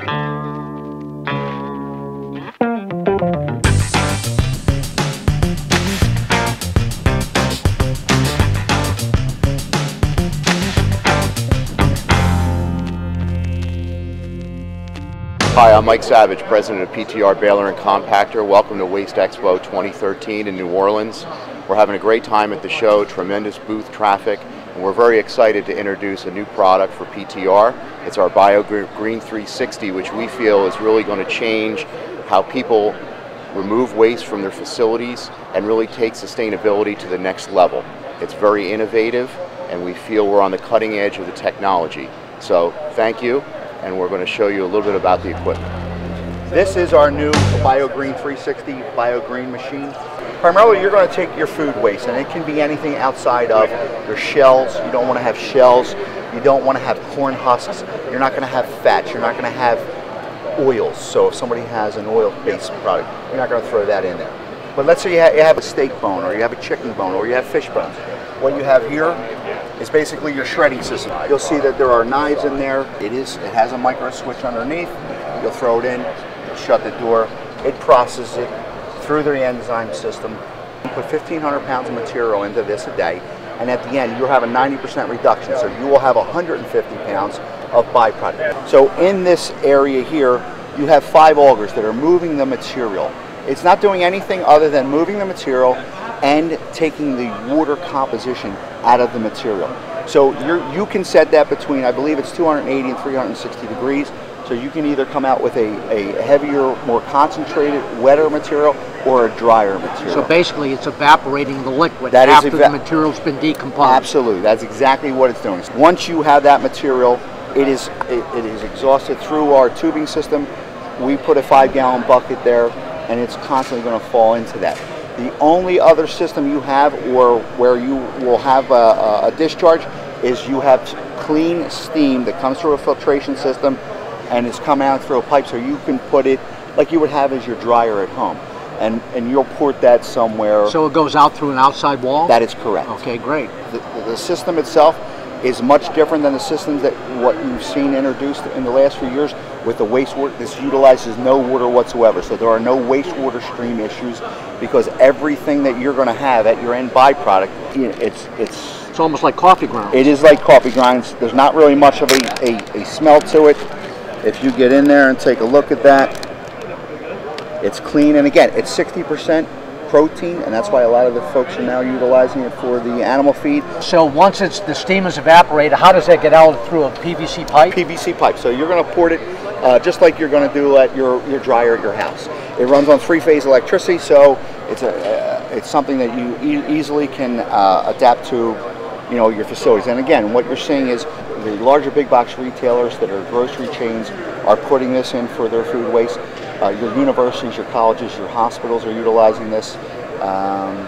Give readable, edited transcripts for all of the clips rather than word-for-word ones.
Hi, I'm Mike Savage, president of PTR Baler and Compactor. Welcome to WasteExpo 2013 in New Orleans. We're having a great time at the show, tremendous booth traffic, and we're very excited to introduce a new product for PTR. It's our BioGreen360, which we feel is really going to change how people remove waste from their facilities and really take sustainability to the next level. It's very innovative, and we feel we're on the cutting edge of the technology. So thank you. And we're going to show you a little bit about the equipment. This is our new BioGreen360 BioGreen machine. Primarily, you're going to take your food waste, and it can be anything outside of your shells. You don't want to have shells. You don't want to have corn husks. You're not going to have fats. You're not going to have oils. So if somebody has an oil-based product, you're not going to throw that in there. But let's say you have a steak bone, or you have a chicken bone, or you have fish bones. What you have here is basically your shredding system. You'll see that there are knives in there. It has a micro switch underneath. You'll throw it in, you'll shut the door. It processes it through the enzyme system. You put 1,500 pounds of material into this a day, and at the end you'll have a 90% reduction. So you will have 150 pounds of byproduct. So in this area here, you have 5 augers that are moving the material. It's not doing anything other than moving the material and taking the water composition out of the material. So you can set that between, I believe it's 280 and 360 degrees. So you can either come out with a heavier, more concentrated, wetter material or a drier material. So basically it's evaporating the liquid after the material's been decomposed. Absolutely, that's exactly what it's doing. Once you have that material, it is exhausted through our tubing system. We put a 5-gallon bucket there, and it's constantly going to fall into that. The only other system you have, or where you will have a discharge, is you have clean steam that comes through a filtration system and it's coming out through a pipe, so you can put it like you would have as your dryer at home. And you'll port that somewhere. So it goes out through an outside wall? That is correct. Okay, great. The system itself is much different than the systems that what you've seen introduced in the last few years with the wastewater. This utilizes no water whatsoever, so there are no wastewater stream issues, because everything that you're going to have at your end byproduct, it's almost like coffee grounds. It is like coffee grinds. There's not really much of a smell to it. If you get in there and take a look at that, it's clean, and again, it's 60% protein, and that's why a lot of the folks are now utilizing it for the animal feed. So once the steam is evaporated, how does that get out through a PVC pipe? PVC pipe. So you're going to port it just like you're going to do at your dryer at your house. It runs on 3-phase electricity, so it's something that you easily can adapt to, your facilities. And again, what you're seeing is the larger big box retailers that are grocery chains are putting this in for their food waste. Your universities, your colleges, your hospitals are utilizing this.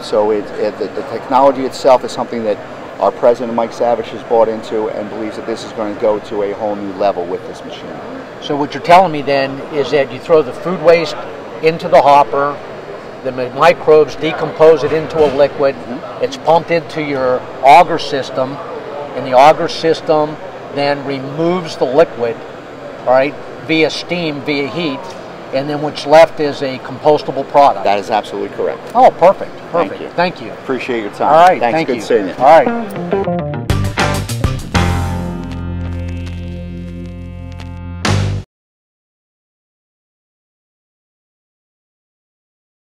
So the technology itself is something that our president, Mike Savage, has bought into and believes that this is going to go to a whole new level with this machine. So what you're telling me then is that you throw the food waste into the hopper, the microbes decompose it into a liquid, it's pumped into your auger system, and the auger system then removes the liquid, all right, via steam, via heat, and then what's left is a compostable product. That is absolutely correct. Oh, perfect. Perfect. Thank you. Thank you. Appreciate your time. All right. Thanks. Thank Good you. seeing you. All right.